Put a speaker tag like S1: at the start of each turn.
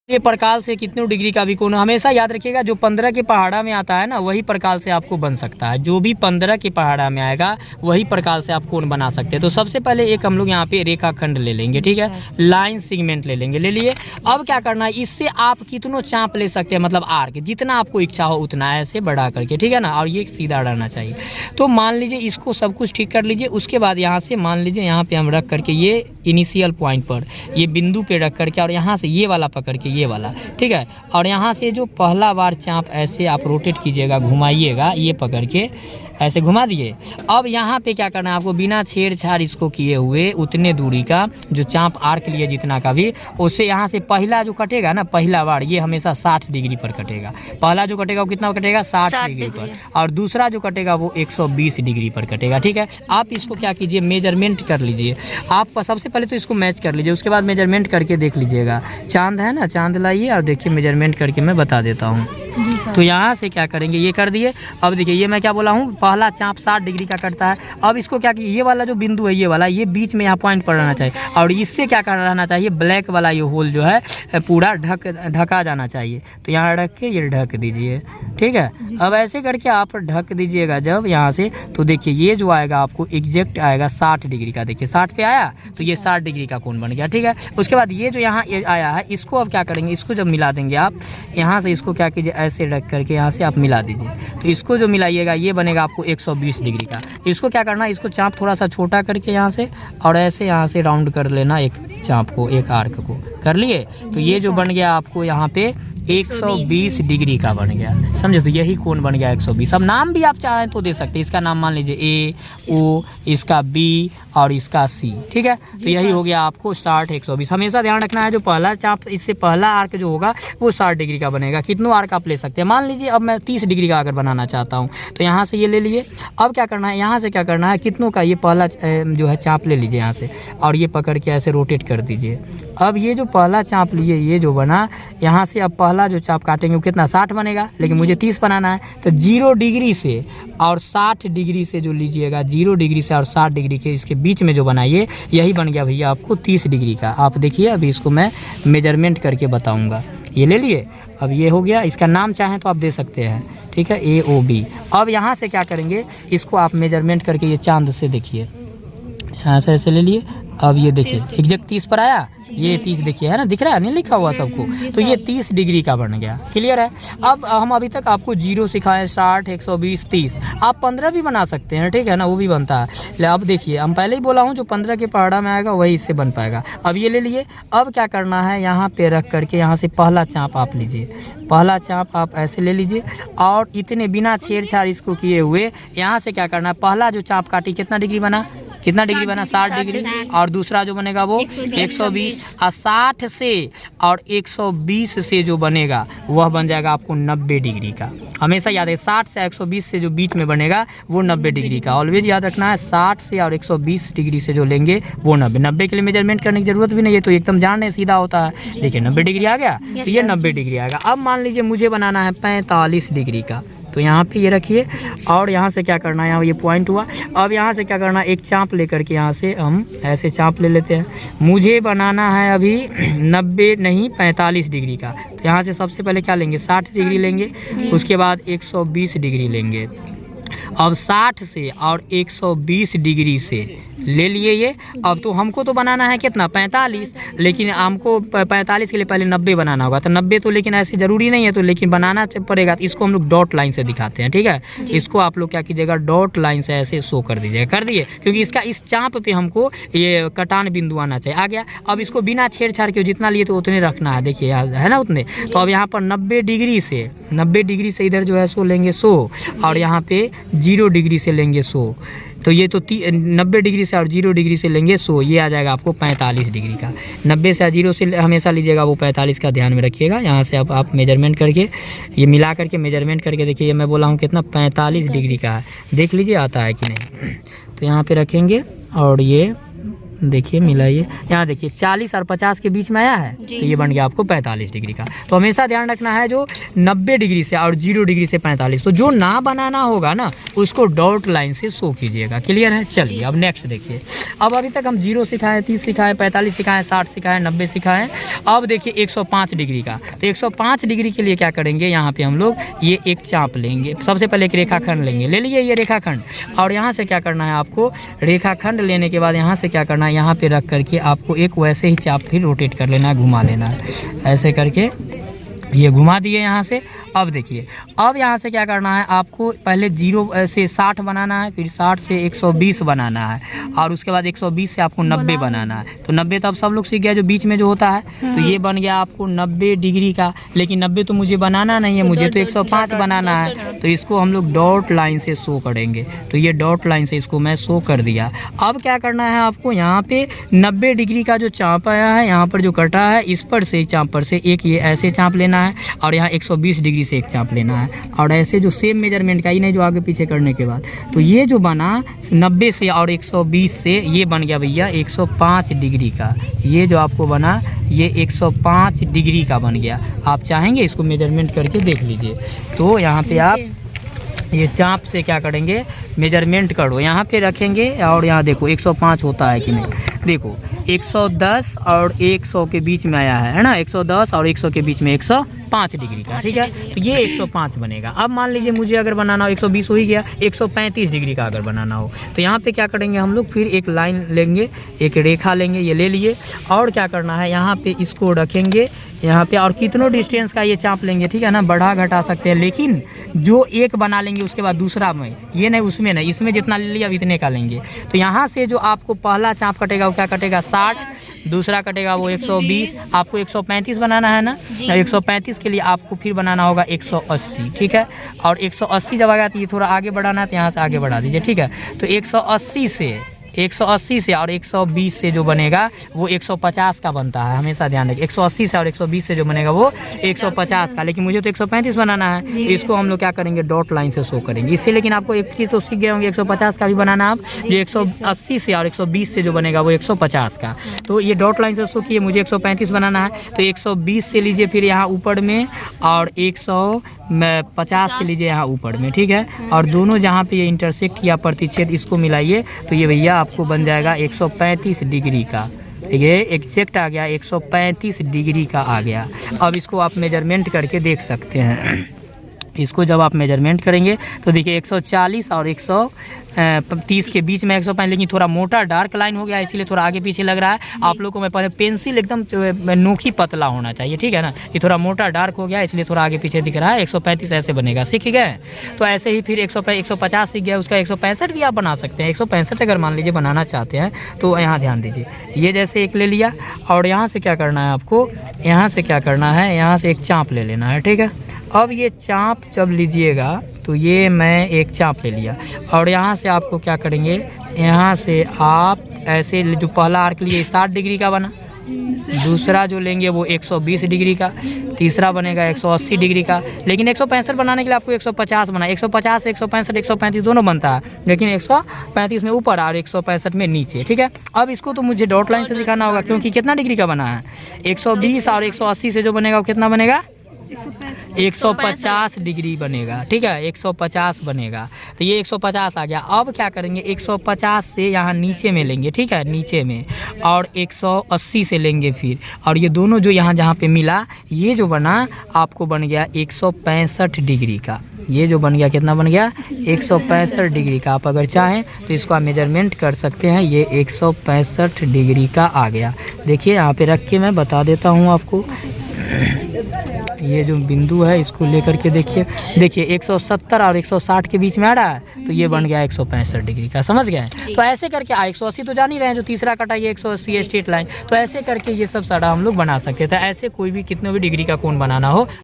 S1: ये प्रकाल से कितने डिग्री का भी कोण, हमेशा याद रखिएगा जो 15 के पहाड़ा में आता है ना वही प्रकाल से आपको बन सकता है। जो भी 15 के पहाड़ा में आएगा वही प्रकाल से आप कोण बना सकते हैं। तो सबसे पहले एक हम लोग यहाँ पे रेखाखंड ले लेंगे, ठीक है, लाइन सेगमेंट ले लेंगे, ले लिए। अब क्या करना है, इससे आप कितनों चाप ले सकते हैं, मतलब आर्क जितना आपको इच्छा हो उतना ऐसे बढ़ा करके, ठीक है ना, और ये सीधा रहना चाहिए। तो मान लीजिए इसको सब कुछ ठीक कर लीजिए। उसके बाद यहाँ से मान लीजिए यहाँ पे हम रख करके ये इनिशियल पॉइंट पर ये बिंदु पे रख करके और यहाँ से ये वाला पकड़ के ये वाला, ठीक है, और यहाँ से जो पहला बार चाप ऐसे आप रोटेट कीजिएगा, घुमाइएगा, ये पकड़ के ऐसे घुमा दिए। अब यहाँ पे क्या करना है आपको, बिना छेड़छाड़ इसको किए हुए उतने दूरी का जो चाप आर्क लिए जितना का भी, उससे यहाँ से पहला जो कटेगा ना, पहला बार ये हमेशा 60 डिग्री पर कटेगा। पहला जो कटेगा वो कितना कटेगा, 60 डिग्री पर, और दूसरा जो कटेगा वो 120 डिग्री पर कटेगा, ठीक है। आप इसको क्या कीजिए, मेजरमेंट कर लीजिए। आप सबसे पहले तो इसको मैच कर लीजिए, उसके बाद मेजरमेंट करके देख लीजिएगा। चांद है ना, चांद लाइए और देखिए मेजरमेंट करके मैं बता देता हूँ। तो यहाँ से क्या करेंगे, ये कर दिए। अब देखिए ये मैं क्या बोला हूँ, पहला चाप 60 डिग्री का कटता है। अब इसको क्या कीजिए, ये वाला जो बिंदु है ये वाला, ये बीच में यहाँ पॉइंट पर रहना चाहिए, और इससे क्या कर रहना चाहिए, ब्लैक वाला ये होल जो है पूरा ढका जाना चाहिए। तो यहाँ ढक के ये ढक दीजिए, ठीक है। अब ऐसे करके आप ढक दीजिएगा जब यहाँ से, तो देखिए ये जो आएगा आपको एग्जैक्ट आएगा 60 डिग्री का। देखिए 60 पे आया तो ये 60 डिग्री का कोण बन गया, ठीक है। उसके बाद ये जो यहाँ आया है इसको अब क्या करेंगे, इसको जब मिला देंगे आप, यहाँ से इसको क्या कीजिए, ऐसे रख करके यहाँ से आप मिला दीजिए। तो इसको जो मिलाइएगा ये बनेगा आपको 120 डिग्री का। इसको क्या करना है, इसको चाप थोड़ा सा छोटा करके यहाँ से और ऐसे यहाँ से राउंड कर लेना एक चाप को, एक आर्क को कर लिए। तो ये जो बन गया आपको यहाँ पे 120 डिग्री का बन गया, समझे। तो यही कोण बन गया 120। अब नाम भी आप चाहें तो दे सकते हैं, इसका नाम मान लीजिए ए, ओ, इसका बी और इसका सी, ठीक है। तो यही हो गया आपको 60 120। हमेशा ध्यान रखना है जो पहला चाप, इससे पहला आर्क जो होगा वो 60 डिग्री का बनेगा। कितनों आर्क आप ले सकते हैं, मान लीजिए अब मैं 30 डिग्री का अगर बनाना चाहता हूँ तो यहाँ से ये ले लिए। अब क्या करना है, यहाँ से क्या करना है, कितनों का ये पहला जो है चाप ले लीजिए यहाँ से, और ये पकड़ के ऐसे रोटेट कर दीजिए। अब ये जो पहला चाप लिए ये जो बना, यहाँ से अब पहला जो चाप काटेंगे वो कितना 60 बनेगा, लेकिन मुझे 30 बनाना है। तो 0 डिग्री से और 60 डिग्री से जो लीजिएगा, 0 डिग्री से और 60 डिग्री के इसके बीच में जो बनाइए, यही बन गया भैया आपको 30 डिग्री का। आप देखिए अभी इसको मैं मेजरमेंट करके बताऊँगा। ये ले लिए, अब ये हो गया। इसका नाम चाहें तो आप दे सकते हैं, ठीक है, ए ओ बी। अब यहाँ से क्या करेंगे, इसको आप मेजरमेंट करके ये चांद से देखिए, यहाँ से ऐसे ले लिए। अब ये देखिए एग्जैक्ट 30 पर आया, ये 30 देखिए है ना, दिख रहा है नहीं लिखा हुआ सबको, तो ये 30 डिग्री का बन गया। क्लियर है। अब हम अभी तक आपको 0 सिखाए, 60 120 30, आप 15 भी बना सकते हैं, ठीक है ना, वो भी बनता है। अब देखिए हम पहले ही बोला हूँ जो 15 के पहाड़ा में आएगा वही इससे बन पाएगा। अब ये ले लिए। अब क्या करना है, यहाँ पे रख करके यहाँ से पहला चाप आप लीजिए, पहला चाप आप ऐसे ले लीजिए, और इतने बिना छेड़छाड़ इसको किए हुए यहाँ से क्या करना है, पहला जो चाप काटी कितना डिग्री बना, कितना डिग्री बना, 60 डिग्री, और दूसरा जो बनेगा वो 120, और 60 से और 120 से जो बनेगा वह बन जाएगा आपको 90 डिग्री का। हमेशा याद है 60 से 120 से जो बीच में बनेगा वो 90 डिग्री का। ऑलवेज याद रखना है, 60 से और 120 डिग्री से जो लेंगे वो 90 के लिए मेजरमेंट करने की जरूरत भी नहीं है, तो एकदम जानने सीधा होता है। देखिए 90 डिग्री आ गया, तो ये 90 डिग्री आएगा। अब मान लीजिए मुझे बनाना है 45 डिग्री का, तो यहाँ पे ये रखिए, और यहाँ से क्या करना है, यहाँ ये पॉइंट हुआ। अब यहाँ से क्या करना है, एक चाप लेकर के यहाँ से हम ऐसे चाप ले लेते हैं। मुझे बनाना है अभी 90 नहीं 45 डिग्री का, तो यहाँ से सबसे पहले क्या लेंगे, 60 डिग्री लेंगे, उसके बाद 120 डिग्री लेंगे। अब 60 से और 120 डिग्री से ले लिए ये। अब तो हमको तो बनाना है कितना, 45, लेकिन हमको 45 के लिए पहले 90 बनाना होगा। तो 90 तो लेकिन ऐसे ज़रूरी नहीं है, तो लेकिन बनाना पड़ेगा। तो इसको हम लोग डॉट लाइन से दिखाते हैं, ठीक है। इसको आप लोग क्या कीजिएगा, डॉट लाइन से ऐसे शो कर दीजिएगा, कर दिए, क्योंकि इसका इस चाप पे हमको ये कटान बिंदु आना चाहिए। आ गया। अब इसको बिना छेड़छाड़ के जितना लिए तो उतने रखना है, देखिए है ना उतने। तो अब यहाँ पर 90 डिग्री से इधर जो है सो लेंगे 100, और यहाँ पे 0 डिग्री से लेंगे 100। तो ये तो 90 डिग्री से और 0 डिग्री से लेंगे 100, ये आ जाएगा आपको 45 डिग्री का। 90 से 0 से हमेशा लीजिएगा, वो 45 का ध्यान में रखिएगा। यहाँ से अब आप मेजरमेंट करके ये मिला करके मेजरमेंट करके देखिए, ये मैं बोला हूँ कितना 45 डिग्री का है, देख लीजिए आता है कि नहीं। तो यहाँ पे रखेंगे और ये देखिए मिलाइए, यहाँ देखिए 40 और 50 के बीच में आया है, तो ये बन गया आपको 45 डिग्री का। तो हमेशा ध्यान रखना है जो 90 डिग्री से और 0 डिग्री से 45, तो जो ना बनाना होगा ना उसको डॉट लाइन से शो कीजिएगा। क्लियर है? चलिए अब नेक्स्ट देखिए। अब अभी तक हम 0 सिखाएं, 30 सिखाएं, 45 सिखाएं, 60 सिखाएं, 90 सिखाएं। अब देखिए 105 डिग्री का। तो 105 डिग्री के लिए क्या करेंगे, यहाँ पे हम लोग ये एक चाप लेंगे। सबसे पहले एक रेखाखंड लेंगे, ले लिए ये रेखाखंड, और यहाँ से क्या करना है आपको, रेखाखंड लेने के बाद यहाँ से क्या करना है, यहाँ पे रख करके आपको एक वैसे ही चाप फिर रोटेट कर लेना है, घुमा लेना है, ऐसे करके ये घुमा दिए यहाँ से। अब देखिए, अब यहाँ से क्या करना है आपको, पहले 0 से 60 बनाना है, फिर 60 से 120 बनाना है, और उसके बाद 120 से आपको 90 बनाना है। तो 90 तो अब सब लोग सीख गया, जो बीच में जो होता है, तो ये बन गया आपको 90 डिग्री का। लेकिन 90 तो मुझे बनाना नहीं है, मुझे तो 105 बनाना है, तो इसको हम लोग डॉट लाइन से शो करेंगे। तो ये डॉट लाइन से इसको मैं शो कर दिया। अब क्या करना है आपको, यहाँ पे 90 डिग्री का जो चाप आया है, यहाँ पर जो कटा है, इस पर से चाप पर से एक ये ऐसे चाप लेना है, और यहाँ 120 डिग्री से एक चाप लेना है, और ऐसे जो सेम मेजरमेंट का ही नहीं, जो आगे पीछे करने के बाद, तो ये जो बना 90 से और 120 से, ये बन गया भैया 105 डिग्री का। ये जो आपको बना ये 105 डिग्री का बन गया। आप चाहेंगे इसको मेजरमेंट करके देख लीजिए। तो यहाँ पे आप ये चाप से क्या करेंगे, मेजरमेंट करो, यहाँ पे रखेंगे, और यहाँ देखो 105 होता है कि नहीं। देखो 110 और 100 के बीच में आया है ना, 110 और 100 के बीच में 105 डिग्री का, ठीक है। तो ये 105 बनेगा। अब मान लीजिए मुझे अगर बनाना हो, 120 हो ही गया, 135 डिग्री का अगर बनाना हो, तो यहाँ पे क्या करेंगे हम लोग, फिर एक लाइन लेंगे, एक रेखा लेंगे, ये ले लिए, और क्या करना है, यहाँ पे इसको रखेंगे यहाँ पे, और कितनों डिस्टेंस का ये चाप लेंगे, ठीक है ना, बढ़ा घटा सकते हैं, लेकिन जो एक बना लेंगे उसके बाद दूसरा में, ये नहीं उसमें नहीं, इसमें जितना ले लिया इतने का लेंगे। तो यहाँ से जो आपको पहला चाप कटेगा वो क्या कटेगा, 60, दूसरा कटेगा वो 120, आपको 135 बनाना है ना, 135 के लिए आपको फिर बनाना होगा 180, ठीक है। और 180 जब आ गया तो ये थोड़ा आगे बढ़ाना है, तो यहाँ से आगे बढ़ा दीजिए, ठीक है। तो 180 से और 120 से जो बनेगा वो 150 का बनता है, हमेशा ध्यान रखिए। 180 से और 120 से जो बनेगा वो 150 का, लेकिन मुझे तो 135 बनाना है, इसको हम लोग क्या करेंगे, डॉट लाइन से शो करेंगे। इससे लेकिन आपको एक चीज़ तो सीख गए होंगे, 150 का भी बनाना आप, ये 180 से और 120 से जो बनेगा वो 150 का। तो ये डॉट लाइन से शो किए, मुझे 135 बनाना है, तो 120 से लीजिए फिर यहाँ ऊपर में, और 150 से लीजिए यहाँ ऊपर में, ठीक है। और दोनों जहाँ पे ये इंटरसेक्ट या प्रतिच्छेद, इसको मिलाइए, तो ये भैया आपको बन जाएगा 135 डिग्री का। ये एग्जैक्ट आ गया, 135 डिग्री का आ गया। अब इसको आप मेजरमेंट करके देख सकते हैं। इसको जब आप मेजरमेंट करेंगे तो देखिए 140 और 130 के बीच में 105, लेकिन थोड़ा मोटा डार्क लाइन हो गया, इसीलिए थोड़ा आगे पीछे लग रहा है। आप लोग को मैं पहले पेंसिल एकदम नोकी पतला होना चाहिए, ठीक है ना। ये थोड़ा मोटा डार्क हो गया, इसलिए थोड़ा आगे पीछे दिख रहा है। 135 ऐसे बनेगा, सीख गए। तो ऐसे ही फिर 150 सीख गया, उसका 165 भी आप बना सकते हैं। 165 अगर मान लीजिए बनाना चाहते हैं तो यहाँ ध्यान दीजिए, ये जैसे एक ले लिया, और यहाँ से क्या करना है आपको, यहाँ से क्या करना है, यहाँ से एक चाप ले लेना है, ठीक है। अब ये चाप जब लीजिएगा तो ये मैं एक चाप ले लिया, और यहाँ से आपको क्या करेंगे, यहाँ से आप ऐसे जो पहला आर्क लिए 60 डिग्री का बना, दूसरा जो लेंगे वो 120 डिग्री का, तीसरा बनेगा 180 डिग्री का। लेकिन 165 बनाने के लिए आपको 150 बना, 150 165 135 दोनों बनता है, लेकिन 135 में ऊपर और 165 में नीचे, ठीक है। अब इसको तो मुझे डॉट लाइन से दिखाना होगा, क्योंकि कितना डिग्री का बना है, 120 और 180 से जो बनेगा वो कितना बनेगा, 150 डिग्री बनेगा, ठीक है, 150 बनेगा। तो ये 150 आ गया। अब क्या करेंगे, 150 से यहाँ नीचे में लेंगे, ठीक है, नीचे में, और 180 से लेंगे फिर, और ये दोनों जो यहाँ जहाँ पे मिला, ये जो बना आपको बन गया 165 डिग्री का। ये जो बन गया कितना बन गया, 165 डिग्री का। आप अगर चाहें तो इसको आप मेजरमेंट कर सकते हैं, ये 165 डिग्री का आ गया। देखिए यहाँ पे रख के मैं बता देता हूँ आपको, ये जो बिंदु है इसको लेकर के देखिए, 170 और 160 के बीच में आ रहा है, तो ये बन गया 165 डिग्री का, समझ गए। तो ऐसे करके 180 तो जान ही रहे हैं, जो तीसरा कटा ये 180 स्ट्रेट लाइन, तो ऐसे करके ये सब सारा हम लोग बना सकते थे। ऐसे कोई भी कितने भी डिग्री का कोण बनाना हो